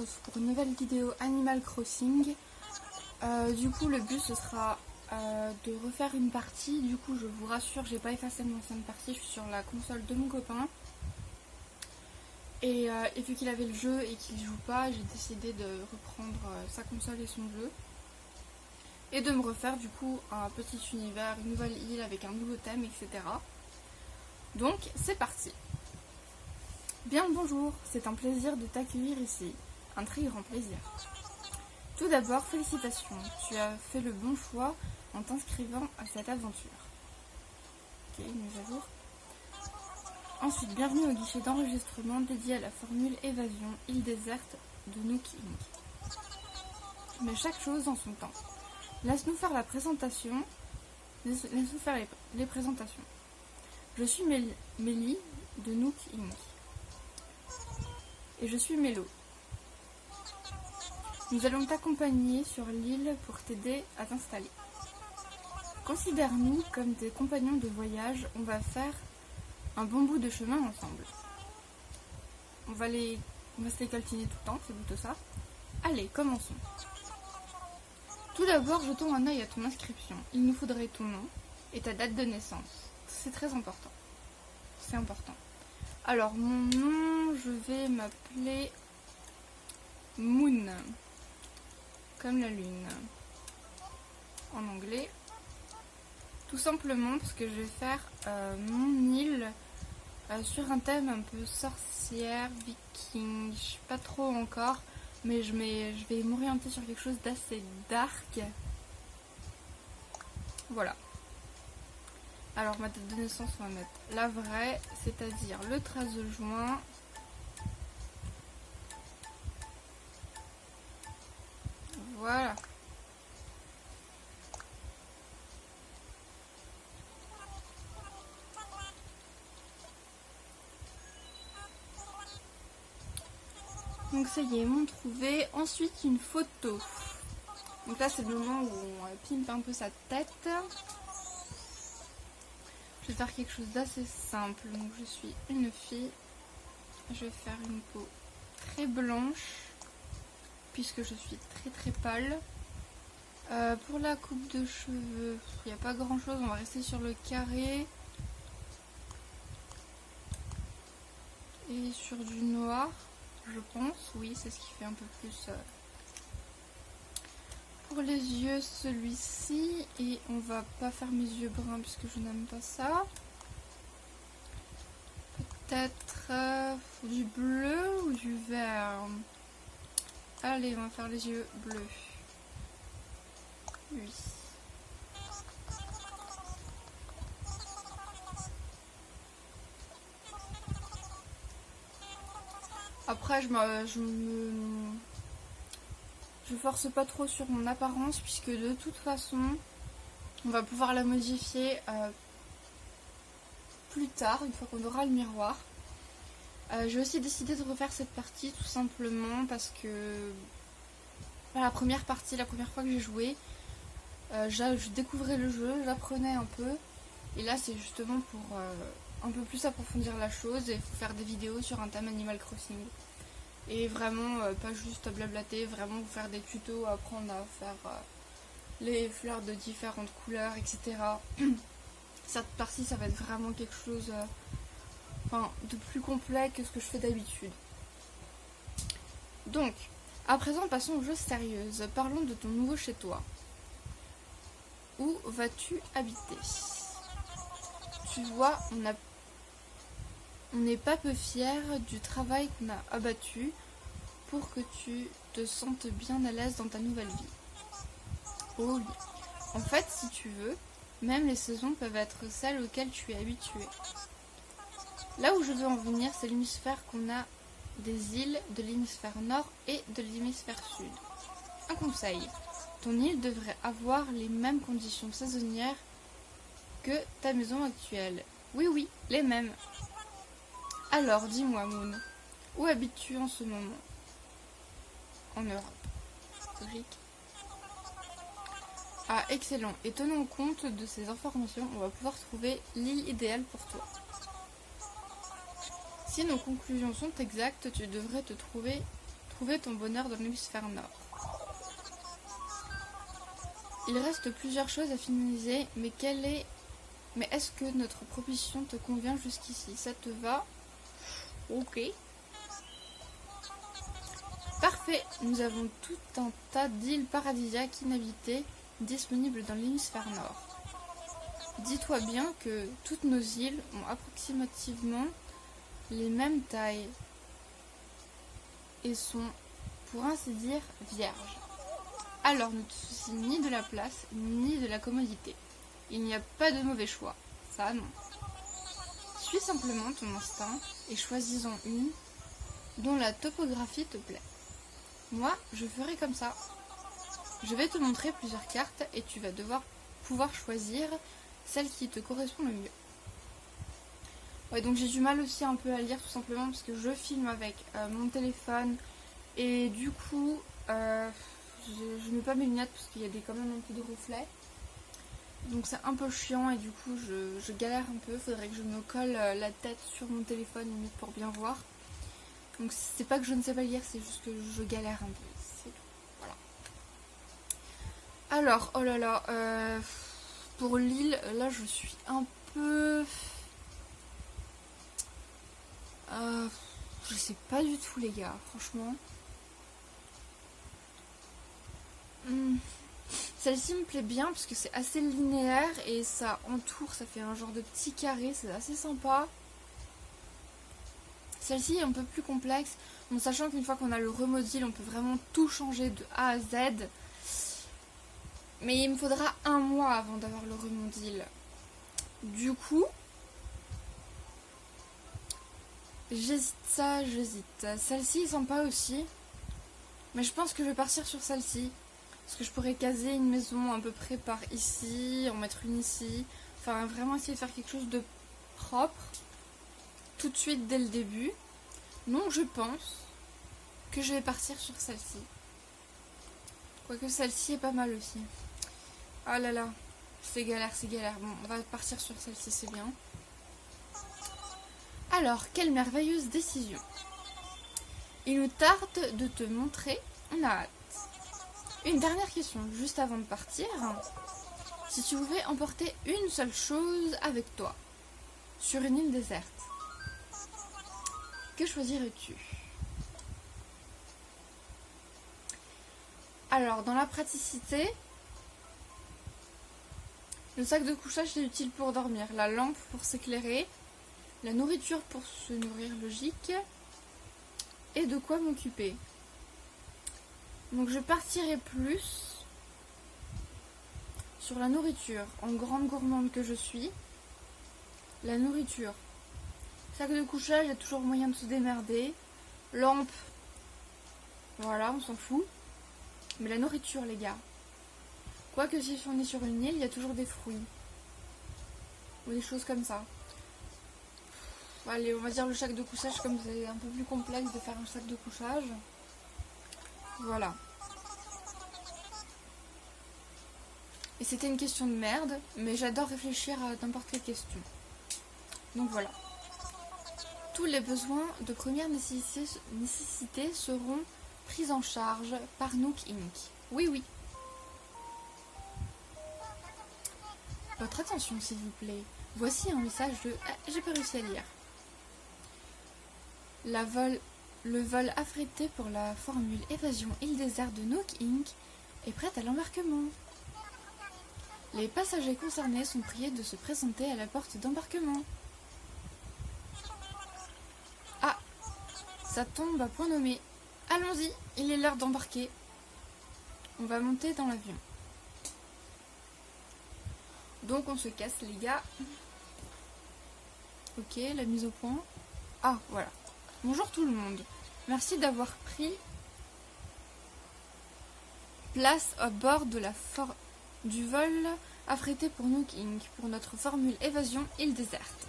retrouve pour une nouvelle vidéo Animal Crossing. Du coup le but ce sera de refaire une partie. Du coup je vous rassure, j'ai pas effacé mon ancienne partie, je suis sur la console de mon copain. Et vu qu'il avait le jeu et qu'il joue pas, j'ai décidé de reprendre sa console et son jeu. Et de me refaire du coup un petit univers, une nouvelle île avec un nouveau thème, etc. Donc c'est parti. Bien bonjour, c'est un plaisir de t'accueillir ici, un très grand plaisir. Tout d'abord, félicitations, tu as fait le bon choix en t'inscrivant à cette aventure. Ok, mise à jour. Ensuite, bienvenue au guichet d'enregistrement dédié à la formule Évasion, île déserte de Nook Inc. Mais chaque chose en son temps. Laisse-nous faire la présentation. Laisse-nous faire les présentations. Je suis Mélie de Nook Inc. Et je suis Mélo. Nous allons t'accompagner sur l'île pour t'aider à t'installer. Considère-nous comme tes compagnons de voyage, on va faire un bon bout de chemin ensemble. On va se les calciner tout le temps, c'est plutôt ça. Allez, commençons. Tout d'abord, jetons un œil à ton inscription. Il nous faudrait ton nom et ta date de naissance. C'est très important. C'est important. Alors, mon nom, je vais m'appeler Moon. Comme la lune. En anglais. Tout simplement parce que je vais faire mon île sur un thème un peu sorcière, viking. Je sais pas trop encore. Mais je vais m'orienter sur quelque chose d'assez dark. Voilà. Alors ma date de naissance, on va mettre la vraie, c'est-à-dire le 13 juin. Voilà. Donc ça y est, ils m'ont trouvé. Ensuite une photo. Donc là c'est le moment où on pimpe un peu sa tête. Je vais faire quelque chose d'assez simple. Donc je suis une fille. Je vais faire une peau très blanche. Puisque je suis très pâle. Pour la coupe de cheveux, il n'y a pas grand chose. On va rester sur le carré. Et sur du noir. Je pense, oui, c'est ce qui fait un peu plus. Pour les yeux, celui-ci, et on va pas faire mes yeux bruns puisque je n'aime pas ça. Peut-être du bleu ou du vert. Allez, on va faire les yeux bleus. Oui. Après, je force pas trop sur mon apparence puisque de toute façon, on va pouvoir la modifier plus tard, une fois qu'on aura le miroir. J'ai aussi décidé de refaire cette partie tout simplement parce que la première partie, la première fois que j'ai joué, je découvrais le jeu, j'apprenais un peu. Et là, c'est justement pour un peu plus approfondir la chose et faire des vidéos sur un thème Animal Crossing. Et vraiment, pas juste blablater, vraiment vous faire des tutos, apprendre à faire les fleurs de différentes couleurs, etc. Cette partie, ça va être vraiment quelque chose de plus complet que ce que je fais d'habitude. Donc, à présent, passons aux choses sérieuses. Parlons de ton nouveau chez toi. Où vas-tu habiter? Tu vois, on n'est pas peu fiers du travail qu'on a abattu pour que tu te sentes bien à l'aise dans ta nouvelle vie. Oh oui. En fait, si tu veux, même les saisons peuvent être celles auxquelles tu es habitué. Là où je veux en venir, c'est l'hémisphère qu'on a des îles de l'hémisphère nord et de l'hémisphère sud. Un conseil, ton île devrait avoir les mêmes conditions saisonnières que ta maison actuelle. Oui, les mêmes. Alors, dis-moi, Moon, où habites-tu en ce moment? En Europe. Logique. Ah, excellent. Et tenant compte de ces informations, on va pouvoir trouver l'île idéale pour toi. Si nos conclusions sont exactes, tu devrais trouver ton bonheur dans l'hémisphère nord. Il reste plusieurs choses à finaliser, mais est-ce que notre proposition te convient jusqu'ici? Ça te va? Ok. Parfait, nous avons tout un tas d'îles paradisiaques inhabitées disponibles dans l'hémisphère nord. Dis-toi bien que toutes nos îles ont approximativement les mêmes tailles et sont, pour ainsi dire, vierges. Alors ne te soucie ni de la place, ni de la commodité. Il n'y a pas de mauvais choix. Ça, non. Suis simplement ton instinct et choisis-en une dont la topographie te plaît. Moi, je ferai comme ça. Je vais te montrer plusieurs cartes et tu vas pouvoir choisir celle qui te correspond le mieux. Ouais, donc j'ai du mal aussi un peu à lire tout simplement parce que je filme avec mon téléphone et du coup je mets pas mes lunettes parce qu'il y a quand même un peu de reflets. Donc c'est un peu chiant et du coup je galère un peu. Faudrait que je me colle la tête sur mon téléphone limite pour bien voir. Donc c'est pas que je ne sais pas lire, c'est juste que je galère un peu. C'est tout. Voilà. Alors, oh là là, pour l'île, là je suis un peu... je sais pas du tout les gars, franchement. Celle-ci me plaît bien parce que c'est assez linéaire et ça entoure, ça fait un genre de petit carré, c'est assez sympa. Celle-ci est un peu plus complexe, en sachant qu'une fois qu'on a le remodule, on peut vraiment tout changer de A à Z. Mais il me faudra 1 mois avant d'avoir le remodule. Du coup, j'hésite. Celle-ci est sympa aussi, mais je pense que je vais partir sur celle-ci. Parce que je pourrais caser une maison à peu près par ici, en mettre une ici. Enfin, vraiment essayer de faire quelque chose de propre. Tout de suite dès le début. Donc je pense que je vais partir sur celle-ci. Quoique celle-ci est pas mal aussi. Ah là là, c'est galère. Bon, on va partir sur celle-ci, c'est bien. Alors, quelle merveilleuse décision. Il nous tarde de te montrer, on a hâte. Une dernière question, juste avant de partir. Si tu pouvais emporter une seule chose avec toi, sur une île déserte, que choisirais-tu? Alors, dans la praticité, le sac de couchage est utile pour dormir, la lampe pour s'éclairer, la nourriture pour se nourrir, logique, et de quoi m'occuper. Donc je partirai plus sur la nourriture, en grande gourmande que je suis. La nourriture. Sac de couchage, il y a toujours moyen de se démerder. Lampe, voilà, on s'en fout. Mais la nourriture, les gars. Quoique si on est sur une île, il y a toujours des fruits. Ou des choses comme ça. Allez, on va dire le sac de couchage, comme c'est un peu plus complexe de faire un sac de couchage. Voilà. Et c'était une question de merde, mais j'adore réfléchir à n'importe quelle question. Donc voilà. Tous les besoins de première nécessité seront pris en charge par Nook Inc. Oui. Votre attention, s'il vous plaît. Voici un message de... j'ai pas réussi à lire. Le vol affrété pour la formule Évasion Île Déserte de Nook Inc. est prêt à l'embarquement. Les passagers concernés sont priés de se présenter à la porte d'embarquement. Ah, ça tombe à point nommé. Allons-y, il est l'heure d'embarquer. On va monter dans l'avion. Donc on se casse les gars. Ok, la mise au point. Ah, voilà. Bonjour tout le monde. Merci d'avoir pris place à bord de du vol affrété pour Nook Inc. pour notre formule Évasion Île Déserte.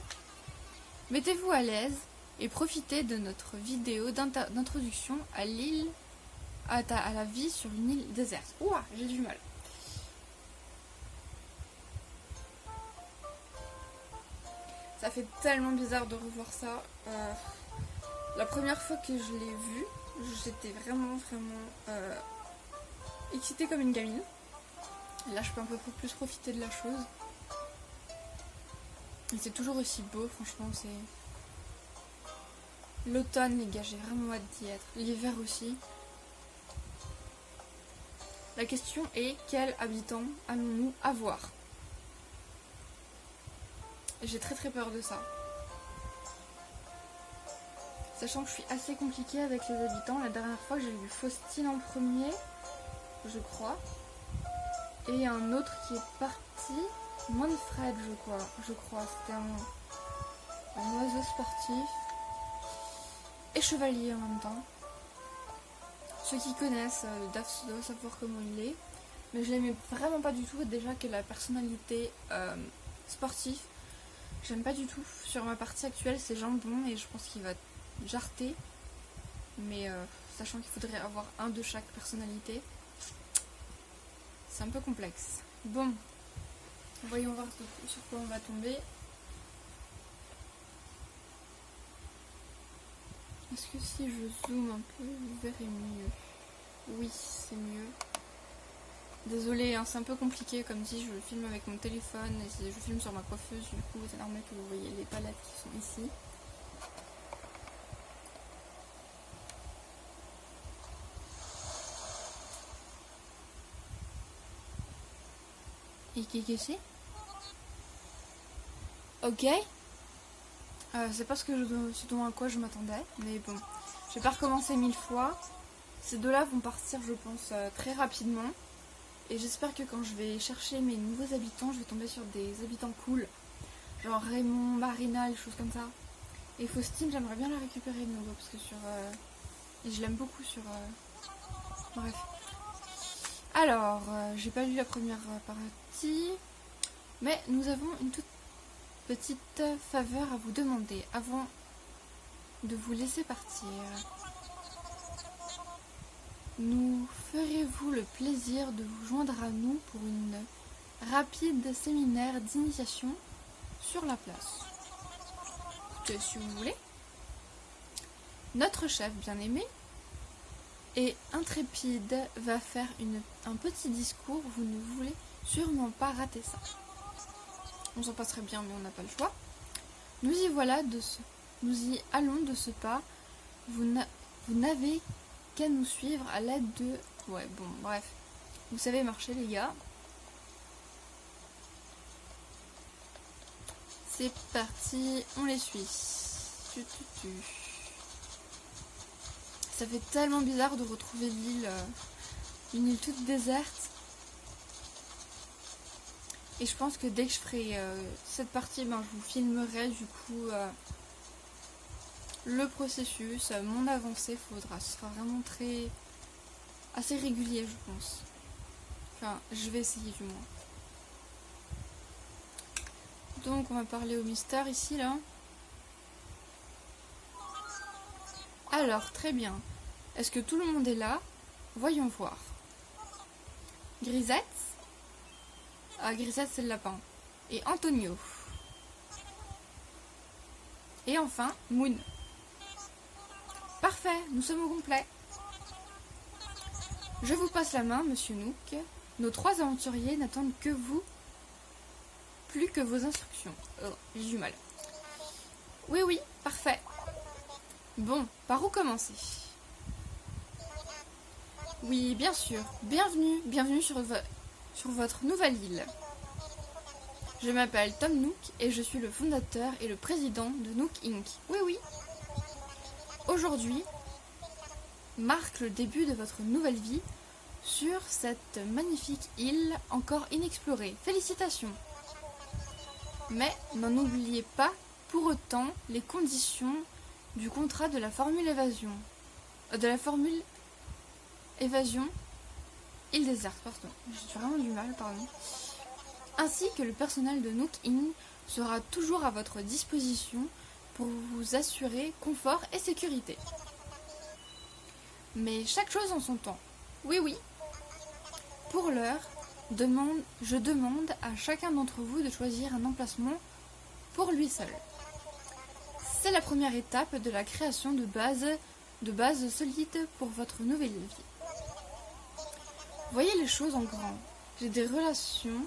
Mettez-vous à l'aise et profitez de notre vidéo d'introduction à la vie sur une île déserte. Ouah, j'ai du mal. Ça fait tellement bizarre de revoir ça. La première fois que je l'ai vu, j'étais vraiment excitée comme une gamine. Et là je peux un peu plus profiter de la chose. Et c'est toujours aussi beau, franchement, c'est... L'automne, les gars, j'ai vraiment hâte d'y être. L'hiver aussi. La question est, quels habitants allons-nous avoir? J'ai très peur de ça. Sachant que je suis assez compliquée avec les habitants. La dernière fois, j'ai eu Faustine en premier, je crois. Et un autre qui est parti. Manfred, je crois. C'était un oiseau sportif. Et chevalier en même temps. Ceux qui connaissent doivent savoir comment il est. Mais je l'aimais vraiment pas du tout. Déjà que la personnalité sportive, j'aime pas du tout. Sur ma partie actuelle, c'est jambon et je pense qu'il va jarter. Mais sachant qu'il faudrait avoir un de chaque personnalité, c'est un peu complexe. Bon, voyons voir sur quoi on va tomber. Est-ce que si je zoome un peu, vous verrez mieux? Oui, c'est mieux. Désolée, hein, c'est un peu compliqué comme si je filme avec mon téléphone et si je filme sur ma coiffeuse, du coup c'est normal que vous voyez les palettes qui sont ici. Et qu'est-ce que c'est? Ok. C'est pas ce dont à quoi je m'attendais, mais bon. Je vais pas recommencer 1000 fois. Ces deux-là vont partir, je pense, très rapidement. Et j'espère que quand je vais chercher mes nouveaux habitants, je vais tomber sur des habitants cool. Genre Raymond, Marina, des choses comme ça. Et Faustine, j'aimerais bien la récupérer de nouveau, parce que et je l'aime beaucoup sur... Bref. Alors, j'ai pas lu la première partie, mais nous avons une toute petite faveur à vous demander avant de vous laisser partir. Nous ferez-vous le plaisir de vous joindre à nous pour une rapide séminaire d'initiation sur la place? Écoutez, si vous voulez. Notre chef bien-aimé et intrépide va faire un petit discours. Vous ne voulez sûrement pas rater ça. On s'en passerait bien, mais on n'a pas le choix. Nous y allons de ce pas. Vous n'avez qu'à nous suivre à l'aide de... Ouais, bon, bref. Vous savez marcher, les gars. C'est parti, on les suit. Ça fait tellement bizarre de retrouver l'île, une île toute déserte. Et je pense que dès que je ferai cette partie, je vous filmerai du coup le processus, mon avancée. Ce sera vraiment assez régulier, je pense. Enfin, je vais essayer du moins. Donc on va parler au mystère ici là. Alors, très bien. Est-ce que tout le monde est là? Voyons voir. Grisette? Ah, Grisette, c'est le lapin. Et Antonio. Et enfin, Moon. Parfait, nous sommes au complet. Je vous passe la main, monsieur Nook. Nos 3 aventuriers n'attendent que vous, plus que vos instructions. Oh, j'ai du mal. Oui, parfait. Bon, par où commencer? Oui, bien sûr. Bienvenue sur votre nouvelle île. Je m'appelle Tom Nook et je suis le fondateur et le président de Nook Inc. Oui. Aujourd'hui marque le début de votre nouvelle vie sur cette magnifique île encore inexplorée. Félicitations! Mais n'en oubliez pas pour autant les conditions du contrat de la formule évasion. Île déserte, pardon. J'ai vraiment du mal, pardon. Ainsi que le personnel de Nook Inn sera toujours à votre disposition pour vous assurer confort et sécurité. Mais chaque chose en son temps. Oui. Pour l'heure, je demande à chacun d'entre vous de choisir un emplacement pour lui seul. C'est la première étape de la création de base de base solide pour votre nouvelle vie. Voyez les choses en grand. J'ai des relations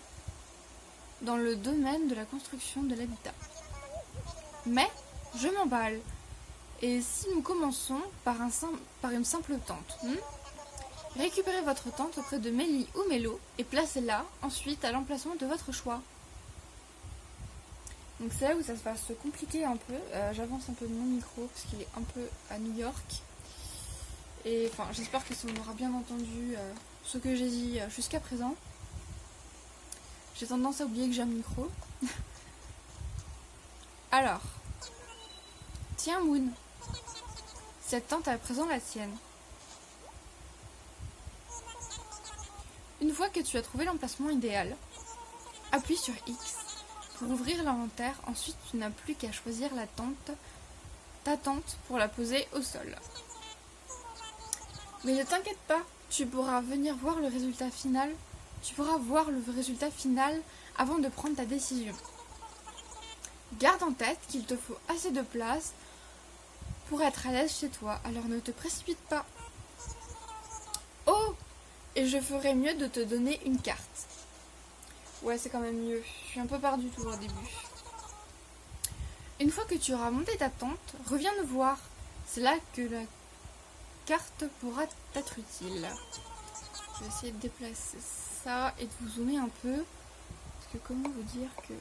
dans le domaine de la construction de l'habitat. Mais je m'emballe. Et si nous commençons par une simple tente, récupérez votre tente auprès de Mélie ou Mélo et placez-la ensuite à l'emplacement de votre choix. Donc c'est là où ça se passe compliqué un peu. J'avance un peu mon micro parce qu'il est un peu à New York. Et enfin, j'espère que ça on aura bien entendu ce que j'ai dit jusqu'à présent. J'ai tendance à oublier que j'ai un micro. Alors, tiens Moon, cette tente est à présent la tienne. Une fois que tu as trouvé l'emplacement idéal, appuie sur X pour ouvrir l'inventaire. Ensuite, tu n'as plus qu'à choisir ta tente pour la poser au sol. Mais ne t'inquiète pas, tu pourras venir voir le résultat final. Tu pourras voir le résultat final avant de prendre ta décision. Garde en tête qu'il te faut assez de place pour être à l'aise chez toi, alors ne te précipite pas. Oh! Et je ferais mieux de te donner une carte. Ouais, c'est quand même mieux. Je suis un peu perdue tout au début. Une fois que tu auras monté ta tente, reviens nous voir. C'est là que la carte pourra t'être utile. Je vais essayer de déplacer ça et de vous zoomer un peu. Parce que comment vous dire que...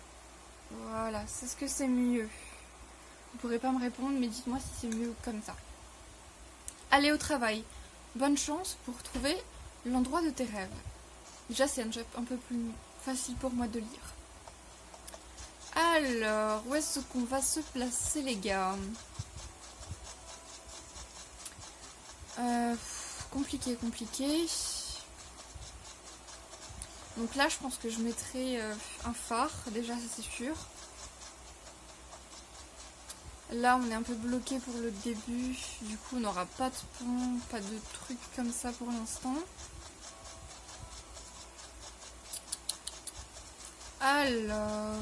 Voilà, c'est ce que c'est mieux. Vous pourrez pas me répondre, mais dites-moi si c'est mieux comme ça. Allez au travail. Bonne chance pour trouver l'endroit de tes rêves. Déjà, c'est un peu plus facile pour moi de lire. Alors, où est-ce qu'on va se placer, les gars? Compliqué. Donc là, je pense que je mettrai un phare, déjà, ça c'est sûr. Là, on est un peu bloqué pour le début. Du coup, on n'aura pas de pont, pas de trucs comme ça pour l'instant. Alors...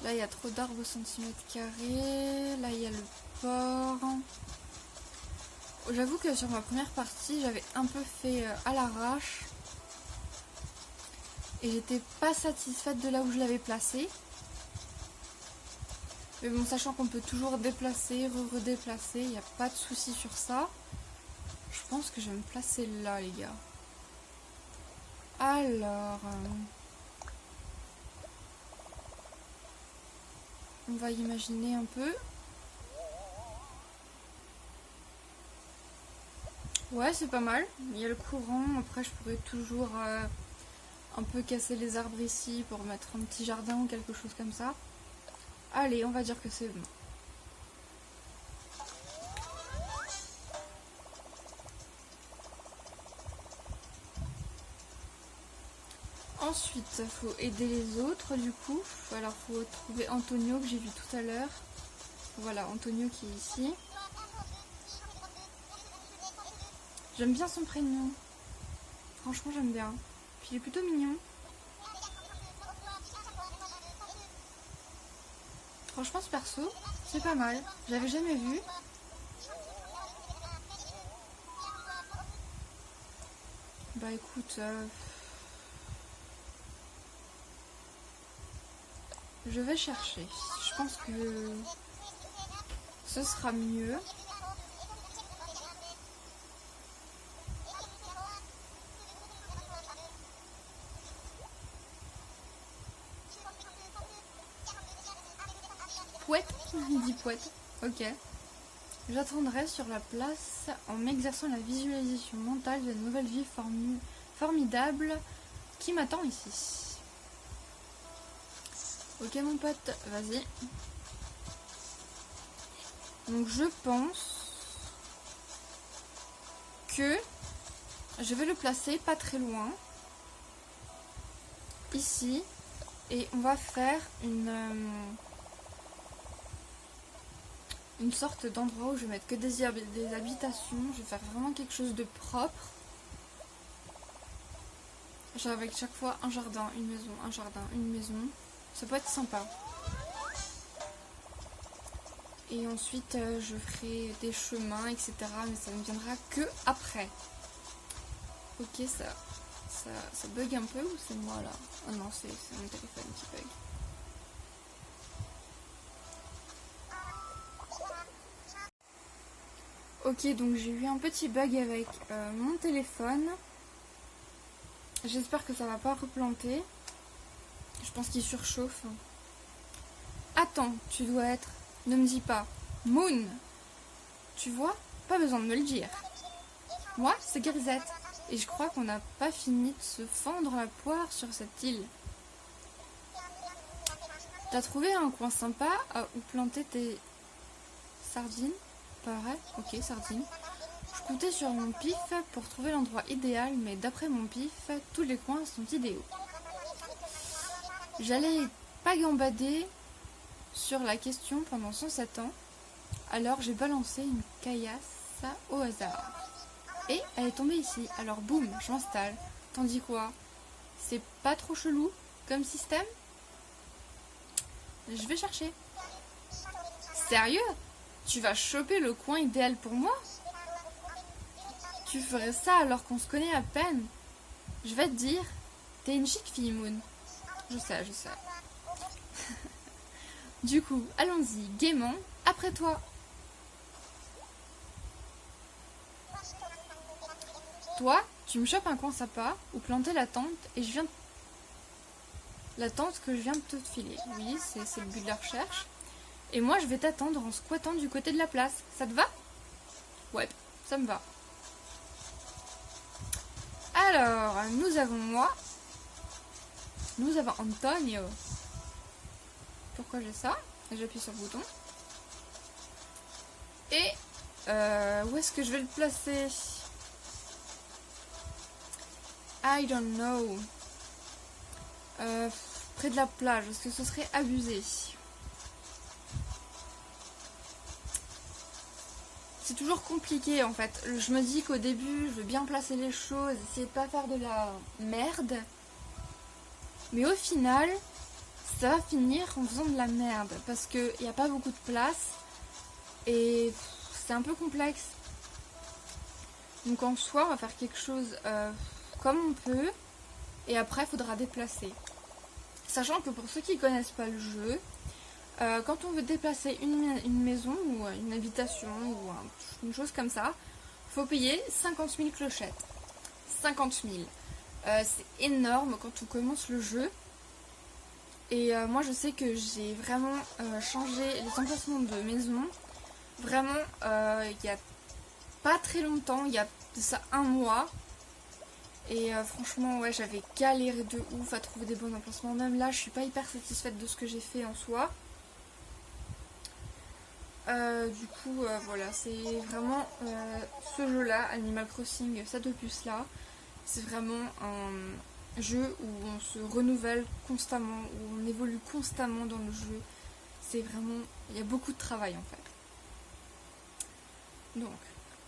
Là, il y a trop d'arbres au centimètre carré. Là, il y a le port. J'avoue que sur ma première partie, j'avais un peu fait à l'arrache. Et j'étais pas satisfaite de là où je l'avais placé. Mais bon, sachant qu'on peut toujours déplacer, redéplacer, il n'y a pas de souci sur ça. Je pense que je vais me placer là, les gars. Alors... on va imaginer un peu. Ouais, c'est pas mal. Il y a le courant. Après, je pourrais toujours un peu casser les arbres ici pour mettre un petit jardin ou quelque chose comme ça. Allez, on va dire que c'est bon. Ensuite, il faut aider les autres du coup. Alors, il faut trouver Antonio que j'ai vu tout à l'heure. Voilà, Antonio qui est ici. J'aime bien son prénom. Franchement, j'aime bien. Puis il est plutôt mignon. Franchement, ce perso, c'est pas mal. Je l'avais jamais vu. Bah écoute... je vais chercher. Je pense que ce sera mieux. Pouette, il dit pouette. Ok. J'attendrai sur la place en m'exerçant la visualisation mentale de la nouvelle vie formidable qui m'attend ici. Ok mon pote, vas-y. Donc je pense que je vais le placer pas très loin. Ici. Et on va faire une sorte d'endroit où je vais mettre que des habitations. Je vais faire vraiment quelque chose de propre. Genre avec chaque fois un jardin, une maison, un jardin, une maison. Ça peut être sympa. Et ensuite, je ferai des chemins, etc. Mais ça ne viendra que après. Ok, ça bug un peu ou c'est moi là? Oh non, c'est mon téléphone qui bug. Ok, donc j'ai eu un petit bug avec mon téléphone. J'espère que ça va pas replanter. Je pense qu'il surchauffe. Attends, tu dois être... Ne me dis pas. Moon. Tu vois? Pas besoin de me le dire. Moi, c'est Grisette. Et je crois qu'on n'a pas fini de se fendre la poire sur cette île. T'as trouvé un coin sympa où planter tes sardines? Pas vrai? Ok, sardines. Je comptais sur mon pif pour trouver l'endroit idéal, mais d'après mon pif, tous les coins sont idéaux. J'allais pas gambader sur la question pendant 107 ans, alors j'ai balancé une caillasse au hasard. Et elle est tombée ici, alors boum, je m'installe. T'en dis quoi? C'est pas trop chelou comme système? Je vais chercher. Sérieux? Tu vas choper le coin idéal pour moi? Tu ferais ça alors qu'on se connaît à peine? Je vais te dire, t'es une chic fille, Moon. Je sais. Du coup, allons-y, gaiement, après toi. Toi, tu me chopes un coin sympa où planter la tente et je viens... La tente que je viens de te filer. Oui, c'est le but de la recherche. Et moi, je vais t'attendre en squattant du côté de la place. Ça te va? Ouais, ça me va. Alors, nous avons moi. Nous avons Antonio. Pourquoi j'ai ça? J'appuie sur le bouton. Et où est-ce que je vais le placer? I don't know. Près de la plage, est-ce que ce serait abusé? C'est toujours compliqué en fait. Je me dis qu'au début, je veux bien placer les choses, essayer de pas faire de la merde. Mais au final, ça va finir en faisant de la merde. Parce qu'il n'y a pas beaucoup de place. Et c'est un peu complexe. Donc en soi, on va faire quelque chose comme on peut. Et après, il faudra déplacer. Sachant que pour ceux qui ne connaissent pas le jeu, quand on veut déplacer une maison ou une habitation ou une chose comme ça, il faut payer 50 000 clochettes. 50 000. C'est énorme quand on commence le jeu. Et moi je sais que j'ai vraiment changé les emplacements de maison. Vraiment, il n'y a pas très longtemps, il y a de ça un mois. Et franchement, ouais, j'avais galéré de ouf à trouver des bons emplacements. Même là, je suis pas hyper satisfaite de ce que j'ai fait en soi. Du coup, voilà, c'est vraiment ce jeu-là, Animal Crossing, cette opus-là. C'est vraiment un jeu où on se renouvelle constamment, où on évolue constamment dans le jeu. C'est vraiment... Il y a beaucoup de travail en fait. Donc,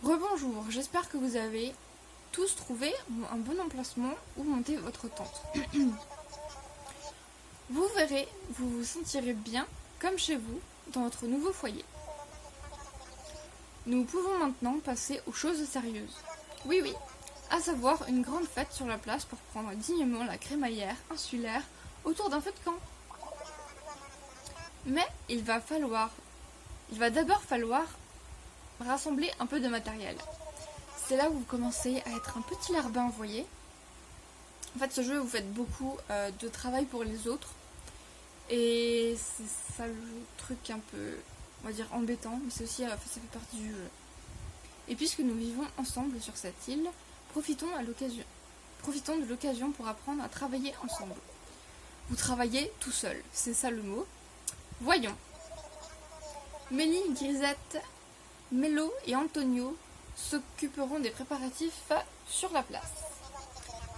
rebonjour, j'espère que vous avez tous trouvé un bon emplacement où monter votre tente. Vous verrez, vous vous sentirez bien, comme chez vous, dans votre nouveau foyer. Nous pouvons maintenant passer aux choses sérieuses. Oui, à savoir une grande fête sur la place pour prendre dignement la crémaillère insulaire autour d'un feu de camp. Mais il va d'abord falloir rassembler un peu de matériel. C'est là où vous commencez à être un petit larbin, vous voyez. En fait, ce jeu, vous faites beaucoup de travail pour les autres. Et c'est ça le truc un peu, on va dire, embêtant. Mais c'est aussi, ça fait partie du jeu. Et puisque nous vivons ensemble sur cette île, profitons de l'occasion pour apprendre à travailler ensemble. Vous travaillez tout seul, c'est ça le mot. Voyons. Mélie, Grisette, Mélo et Antonio s'occuperont des préparatifs sur la place.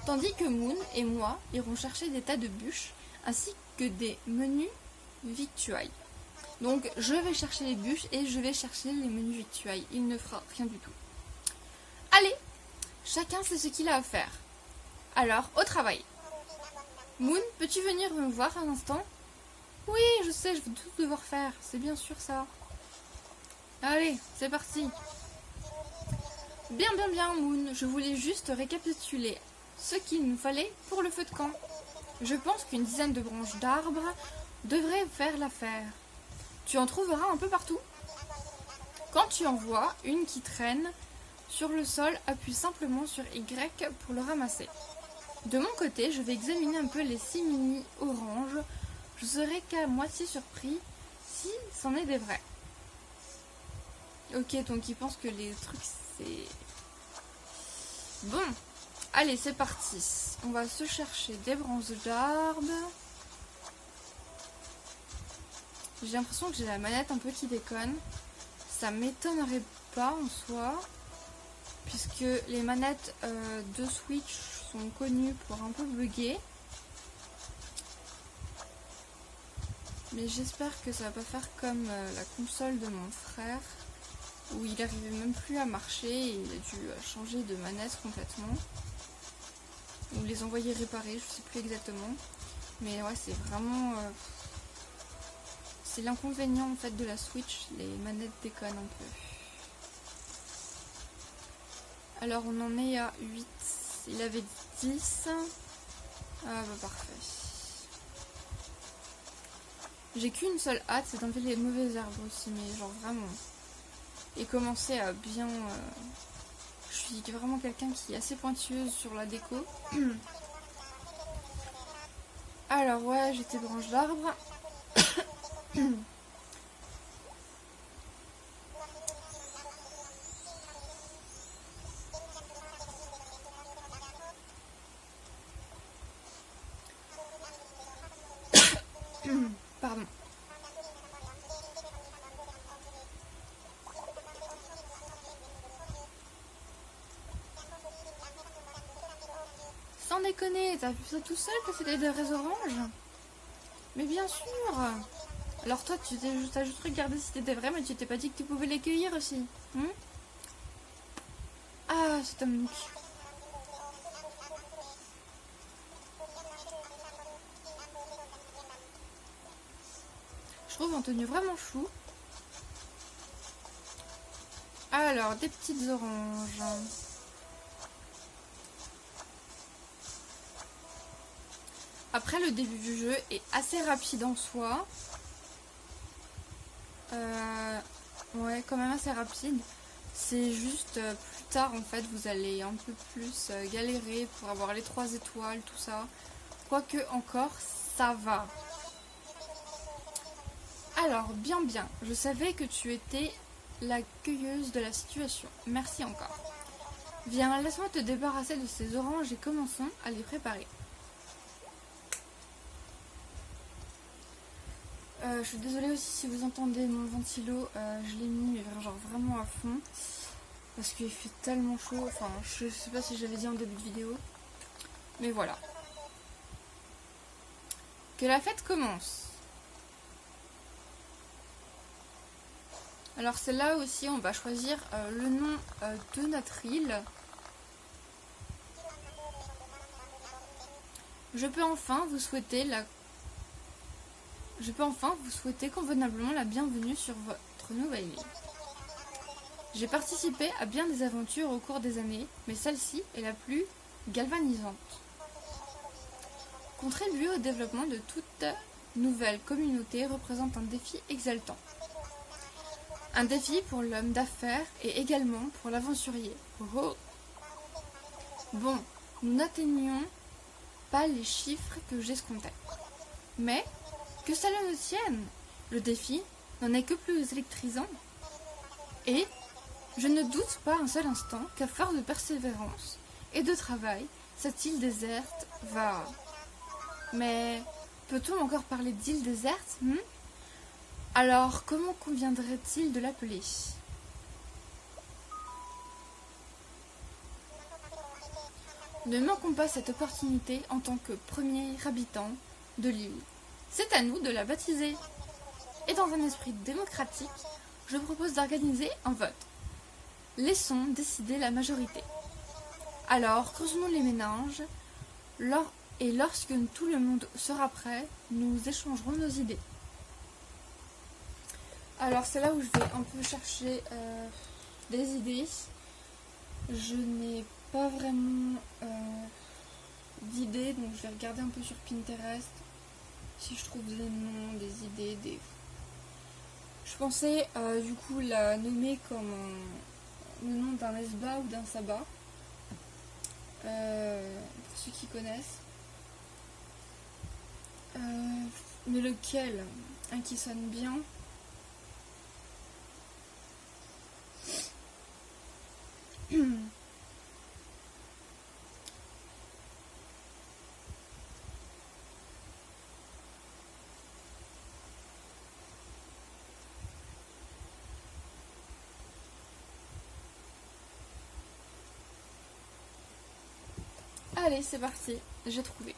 Tandis que Moon et moi irons chercher des tas de bûches ainsi que des menus victuailles. Donc je vais chercher les bûches et je vais chercher les menus victuailles. Il ne fera rien du tout. Allez, chacun sait ce qu'il a à faire. Alors, au travail. Moon, peux-tu venir me voir un instant? Oui, je sais, je vais tout devoir faire. C'est bien sûr ça. Allez, c'est parti. Bien, bien, bien, Moon. Je voulais juste récapituler ce qu'il nous fallait pour le feu de camp. Je pense qu'une dizaine de branches d'arbres devrait faire l'affaire. Tu en trouveras un peu partout. Quand tu en vois une qui traîne sur le sol, appuie simplement sur Y pour le ramasser. De mon côté, je vais examiner un peu les simili oranges. Je serai qu'à moitié surpris si c'en est des vrais. Ok, donc il pense que les trucs c'est... Bon, allez, c'est parti. On va se chercher des branches d'arbres. J'ai l'impression que j'ai la manette un peu qui déconne. Ça m'étonnerait pas en soi, puisque les manettes de Switch sont connues pour un peu bugger. Mais j'espère que ça va pas faire comme la console de mon frère, où il n'arrivait même plus à marcher et il a dû changer de manette complètement. Ou les envoyer réparer, je sais plus exactement. Mais ouais, c'est vraiment... c'est l'inconvénient en fait de la Switch, les manettes déconnent un peu. Alors on en est à 8, il avait 10. Ah bah parfait. J'ai qu'une seule hâte, c'est d'enlever les mauvaises herbes aussi, mais genre vraiment. Et commencer à bien... Je suis vraiment quelqu'un qui est assez pointueuse sur la déco. Alors ouais, j'ai tes branches d'arbres. Pardon. Sans déconner, t'as vu ça tout seul que c'était des vrais oranges? Mais bien sûr. Alors toi, t'as juste regardé si c'était vrai, mais tu t'es pas dit que tu pouvais les cueillir aussi. Ah, c'est Dominique. Je trouve Antonio vraiment chou. Alors, des petites oranges. Après, le début du jeu est assez rapide en soi. Ouais, quand même assez rapide. C'est juste plus tard, en fait, vous allez un peu plus galérer pour avoir les 3 étoiles, tout ça. Quoique encore, ça va. Alors, bien, bien. Je savais que tu étais la cueilleuse de la situation. Merci encore. Viens, laisse-moi te débarrasser de ces oranges et commençons à les préparer. Je suis désolée aussi si vous entendez mon ventilo, je l'ai mis mais genre vraiment à fond parce qu'il fait tellement chaud, enfin je sais pas si j'avais dit en début de vidéo, mais voilà. Que la fête commence. Alors c'est là aussi on va choisir le nom de notre île. Je peux enfin vous souhaiter convenablement la bienvenue sur votre nouvelle île. J'ai participé à bien des aventures au cours des années, mais celle-ci est la plus galvanisante. Contribuer au développement de toute nouvelle communauté représente un défi exaltant. Un défi pour l'homme d'affaires et également pour l'aventurier. Oh. Bon, nous n'atteignions pas les chiffres que j'escomptais. Mais, que cela nous tienne, le défi n'en est que plus électrisant. Et je ne doute pas un seul instant qu'à force de persévérance et de travail, cette île déserte va... Mais peut-on encore parler d'île déserte Alors, comment conviendrait-il de l'appeler? Ne manquons pas cette opportunité en tant que premier habitant de l'île. C'est à nous de la baptiser. Et dans un esprit démocratique, je propose d'organiser un vote. Laissons décider la majorité. Alors, creusons les méninges, et lorsque tout le monde sera prêt, nous échangerons nos idées. Alors c'est là où je vais un peu chercher des idées. Je n'ai pas vraiment d'idées, donc je vais regarder un peu sur Pinterest si je trouve des noms, des idées, des... Je pensais du coup la nommer comme le nom d'un esba ou d'un sabbat, pour ceux qui connaissent. Mais lequel? Un qui sonne bien. Allez, c'est parti, j'ai trouvé.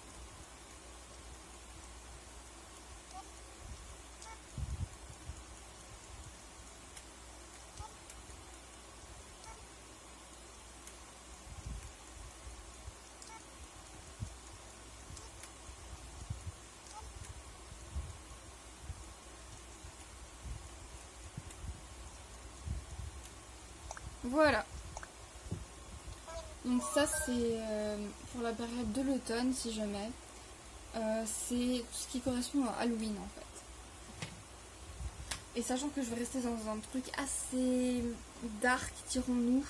Voilà. Donc ça c'est pour la période de l'automne si jamais. C'est tout ce qui correspond à Halloween en fait. Et sachant que je vais rester dans un truc assez dark, dirons-nous,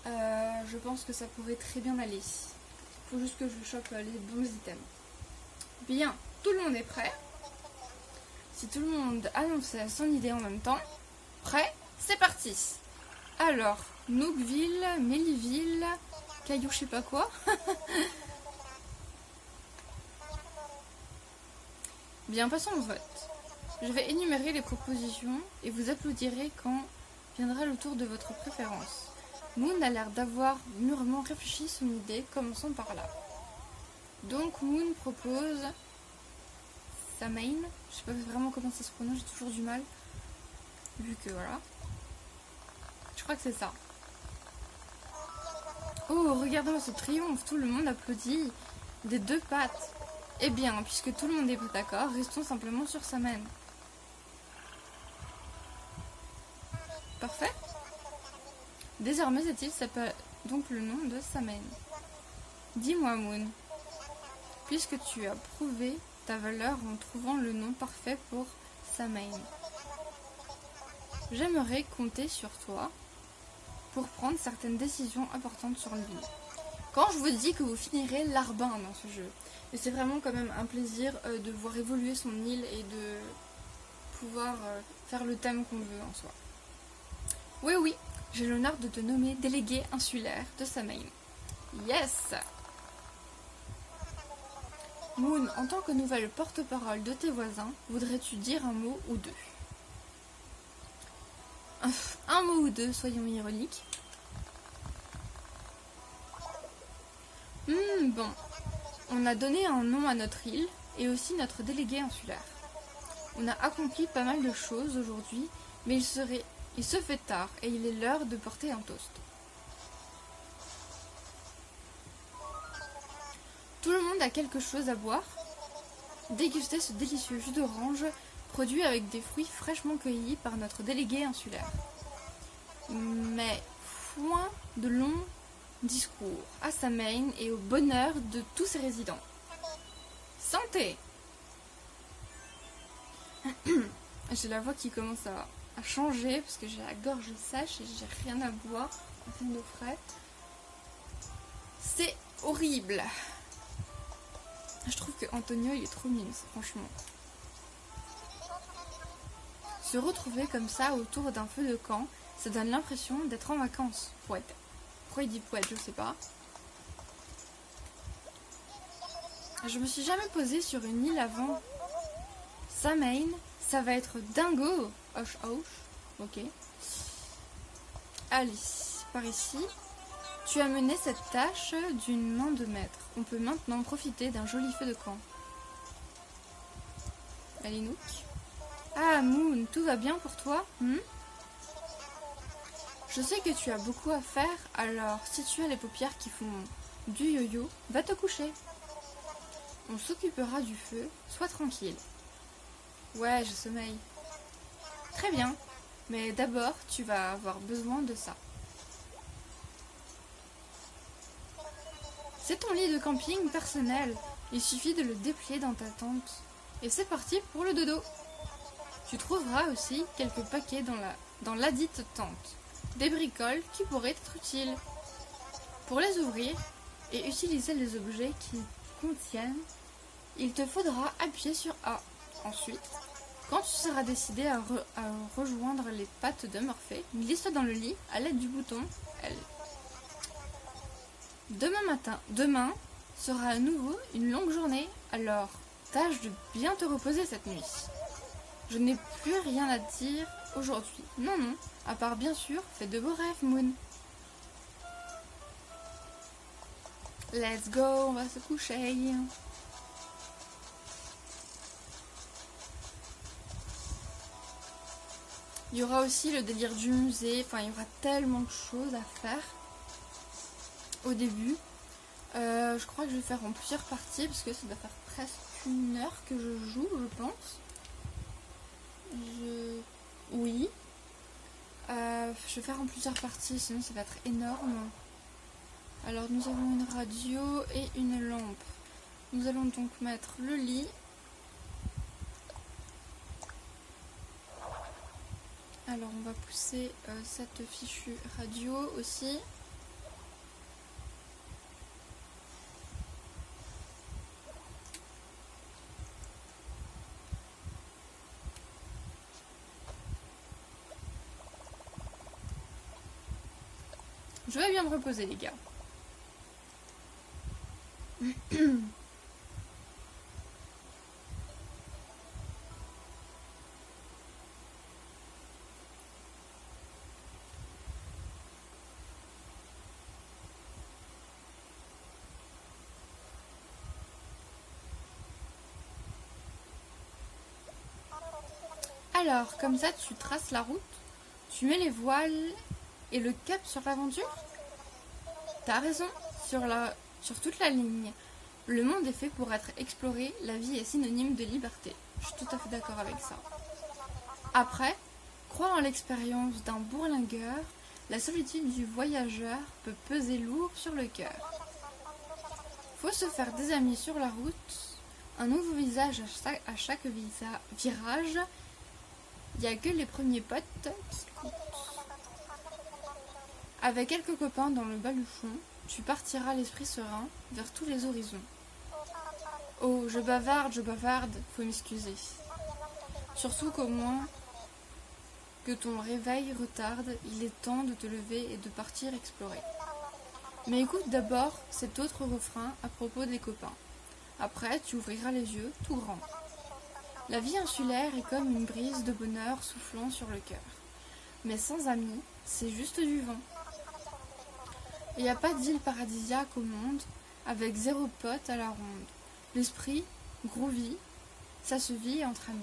je pense que ça pourrait très bien aller. Il faut juste que je chope les bons items. Bien, tout le monde est prêt. Si tout le monde annonce son idée en même temps, prêt, c'est parti. Alors, Nookville, Mellyville, Caillou je sais pas quoi. Bien, passons au vote. Je vais énumérer les propositions et vous applaudirez quand viendra le tour de votre préférence. Moon a l'air d'avoir mûrement réfléchi son idée, commençons par là. Donc Moon propose Samhain, je sais pas vraiment comment ça se prononce, j'ai toujours du mal, vu que voilà. Je crois que c'est ça. Oh, regardons ce triomphe, tout le monde applaudit des deux pattes. Eh bien, puisque tout le monde est pas d'accord, restons simplement sur Samhain. Parfait. Désormais, cette île s'appelle donc le nom de Samhain. Dis-moi, Moon, puisque tu as prouvé ta valeur en trouvant le nom parfait pour Samhain, j'aimerais compter sur toi pour prendre certaines décisions importantes sur l'île. Quand je vous dis que vous finirez Larbin dans ce jeu, et c'est vraiment quand même un plaisir de voir évoluer son île et de pouvoir faire le thème qu'on veut en soi. Oui, oui, j'ai l'honneur de te nommer délégué insulaire de Samhain. Yes! Moon, en tant que nouvelle porte-parole de tes voisins, voudrais-tu dire un mot ou deux? Un mot ou deux, soyons ironiques. Bon, on a donné un nom à notre île et aussi notre délégué insulaire. On a accompli pas mal de choses aujourd'hui, mais il se fait tard et il est l'heure de porter un toast. Tout le monde a quelque chose à boire? Dégustez ce délicieux jus d'orange produit avec des fruits fraîchement cueillis par notre délégué insulaire. Mais point de longs discours à Samhain et au bonheur de tous ses résidents. Santé! J'ai la voix qui commence à changer parce que j'ai la gorge sèche et j'ai rien à boire, rien d'eau frais. C'est horrible! Je trouve que Antonio il est trop mignon, franchement. Se retrouver comme ça autour d'un feu de camp, ça donne l'impression d'être en vacances. Poète. Pourquoi il dit poète, je sais pas. Je me suis jamais posée sur une île avant. Samhain, ça va être dingo. Hoche hoche. Ok. Alice, par ici. Tu as mené cette tâche d'une main de maître. On peut maintenant profiter d'un joli feu de camp. Alinouk. Ah, Moon, tout va bien pour toi? Je sais que tu as beaucoup à faire, alors si tu as les paupières qui font du yo-yo, va te coucher. On s'occupera du feu, sois tranquille. Ouais, je sommeille. Très bien, mais d'abord tu vas avoir besoin de ça. C'est ton lit de camping personnel, il suffit de le déplier dans ta tente. Et c'est parti pour le dodo. Tu trouveras aussi quelques paquets dans ladite tente, des bricoles qui pourraient être utiles. Pour les ouvrir et utiliser les objets qu'ils contiennent, il te faudra appuyer sur A. Ensuite, quand tu seras décidé à rejoindre les pattes de Murphy, glisse dans le lit à l'aide du bouton L. Demain sera à nouveau une longue journée, alors tâche de bien te reposer cette nuit. Je n'ai plus rien à dire aujourd'hui. Non, à part bien sûr, fais de beaux rêves, Moon. Let's go, on va se coucher. Il y aura aussi le délire du musée, enfin il y aura tellement de choses à faire au début. Je crois que je vais faire en plusieurs parties parce que ça doit faire presque 1 heure que je joue, je pense. Oui. Je vais faire en plusieurs parties, sinon ça va être énorme. Alors nous avons une radio et une lampe. Nous allons donc mettre le lit. Alors on va pousser cette fichue radio aussi. Je vais bien me reposer les gars. Alors, comme ça, tu traces la route, tu mets les voiles et le cap sur l'aventure. T'as raison, sur toute la ligne. Le monde est fait pour être exploré, la vie est synonyme de liberté. Je suis tout à fait d'accord avec ça. Après, croire en l'expérience d'un bourlingueur, la solitude du voyageur peut peser lourd sur le cœur. Faut se faire des amis sur la route, un nouveau visage à chaque virage. Il n'y a que les premiers potes qui comptent. Avec quelques copains dans le baluchon, tu partiras l'esprit serein vers tous les horizons. Oh, je bavarde, faut m'excuser. Surtout qu'au moins que ton réveil retarde, il est temps de te lever et de partir explorer. Mais écoute d'abord cet autre refrain à propos des copains. Après, tu ouvriras les yeux tout grands. La vie insulaire est comme une brise de bonheur soufflant sur le cœur. Mais sans amis, c'est juste du vent. Il n'y a pas d'île paradisiaque au monde, avec 0 pote à la ronde. L'esprit, groovy, ça se vit entre amis.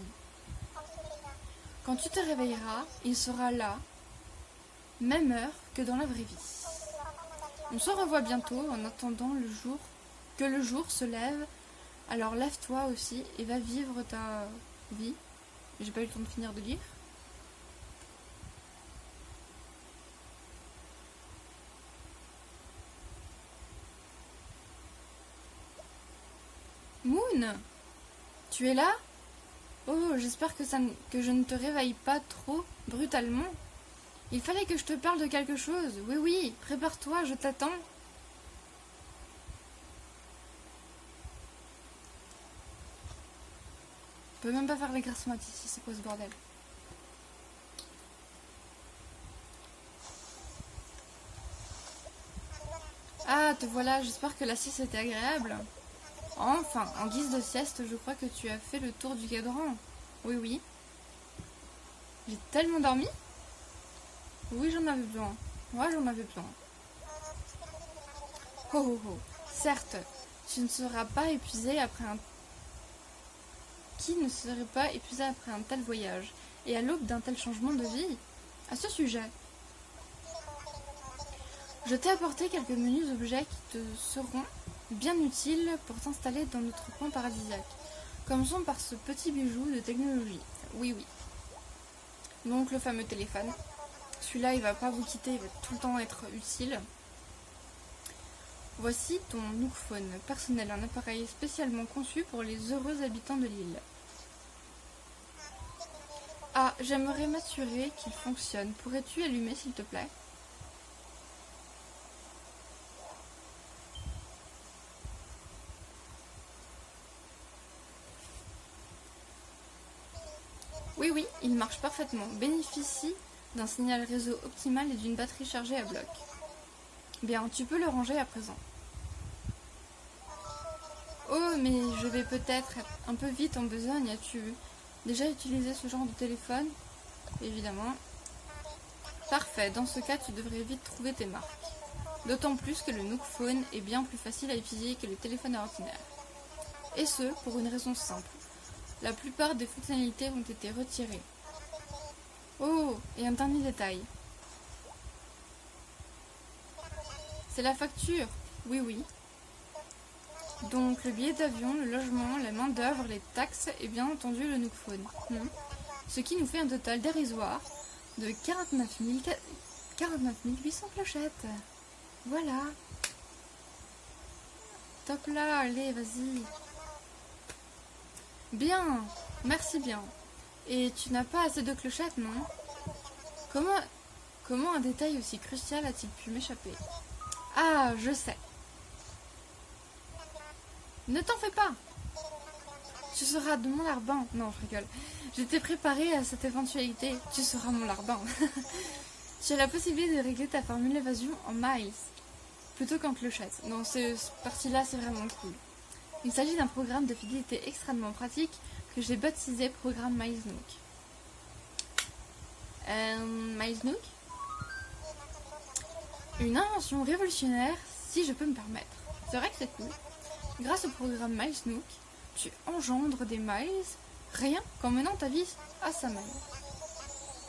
Quand tu te réveilleras, il sera là, même heure que dans la vraie vie. On se revoit bientôt en attendant que le jour se lève. Alors lève-toi aussi et va vivre ta vie. J'ai pas eu le temps de finir de lire. Moon, tu es là? Oh, j'espère que je ne te réveille pas trop brutalement. Il fallait que je te parle de quelque chose. Oui, prépare-toi, je t'attends. Je peux même pas faire les grâces mat ici, c'est quoi ce bordel? Ah, te voilà, j'espère que la sieste était agréable. Enfin, en guise de sieste, je crois que tu as fait le tour du cadran. Oui. J'ai tellement dormi? Oui, j'en avais besoin. Moi, j'en avais besoin. Oh. Certes, tu ne seras pas épuisé après un... Qui ne serait pas épuisé après un tel voyage et à l'aube d'un tel changement de vie? À ce sujet, je t'ai apporté quelques menus objets qui te seront bien utiles pour t'installer dans notre coin paradisiaque. Commençons par ce petit bijou de technologie. Oui. Donc le fameux téléphone. Celui-là, il va pas vous quitter, il va tout le temps être utile. Voici ton Nook Phone personnel, un appareil spécialement conçu pour les heureux habitants de l'île. Ah, j'aimerais m'assurer qu'il fonctionne. Pourrais-tu allumer s'il te plaît? Oui, oui, il marche parfaitement. Bénéficie d'un signal réseau optimal et d'une batterie chargée à bloc. Bien, tu peux le ranger à présent. Oh, mais je vais peut-être être un peu vite en besogne. As-tu déjà utilisé ce genre de téléphone? Évidemment. Parfait, dans ce cas, tu devrais vite trouver tes marques. D'autant plus que le Nook Phone est bien plus facile à utiliser que les téléphones ordinaires. Et ce, pour une raison simple. La plupart des fonctionnalités ont été retirées. Oh, et un dernier détail. C'est la facture. Oui, oui. Donc le billet d'avion, le logement, la main d'œuvre, les taxes et bien entendu le Nook Phone. Ce qui nous fait un total dérisoire de 49 800 clochettes. Voilà. Top là, allez, vas-y. Bien, merci bien. Et tu n'as pas assez de clochettes, non? Comment un détail aussi crucial a-t-il pu m'échapper? Ah, je sais. Ne t'en fais pas. Tu seras de mon larbin. Non, je rigole. J'étais préparée à cette éventualité. Tu seras mon larbin. Tu as la possibilité de régler ta formule d'évasion en miles, plutôt qu'en clochette. Non, cette partie-là, c'est vraiment cool. Il s'agit d'un programme de fidélité extrêmement pratique que j'ai baptisé programme MilesNook. MilesNook? Une invention révolutionnaire, si je peux me permettre. C'est vrai que c'est cool. Grâce au programme MilesNook, tu engendres des miles rien qu'en menant ta vie à sa main.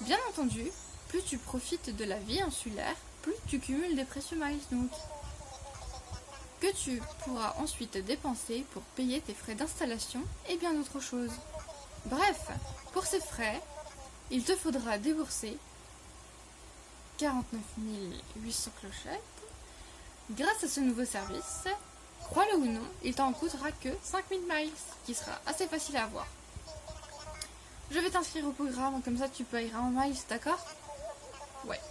Bien entendu, plus tu profites de la vie insulaire, plus tu cumules des précieux MilesNook que tu pourras ensuite dépenser pour payer tes frais d'installation et bien d'autres choses. Bref, pour ces frais, il te faudra débourser 49 800 clochettes. Grâce à ce nouveau service, crois-le ou non, il t'en coûtera que 5000 miles, qui sera assez facile à avoir. Je vais t'inscrire au programme, comme ça tu payeras en miles, d'accord? Ouais.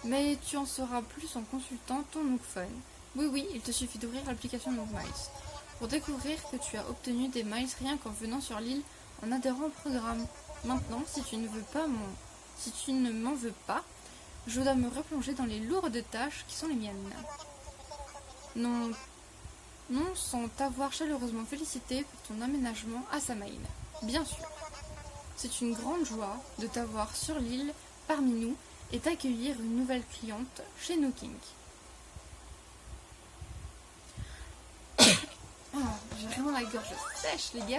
Mais tu en sauras plus en consultant ton Nook Phone. Oui, il te suffit d'ouvrir l'application Nook Miles pour découvrir que tu as obtenu des miles rien qu'en venant sur l'île en adhérant au programme. Maintenant, si tu ne m'en veux pas, je dois me replonger dans les lourdes tâches qui sont les miennes. Non, sans t'avoir chaleureusement félicité pour ton aménagement à Samaïn. Bien sûr. C'est une grande joie de t'avoir sur l'île parmi nous et d'accueillir une nouvelle cliente chez Nooking. Oh, j'ai vraiment la gorge sèche, les gars.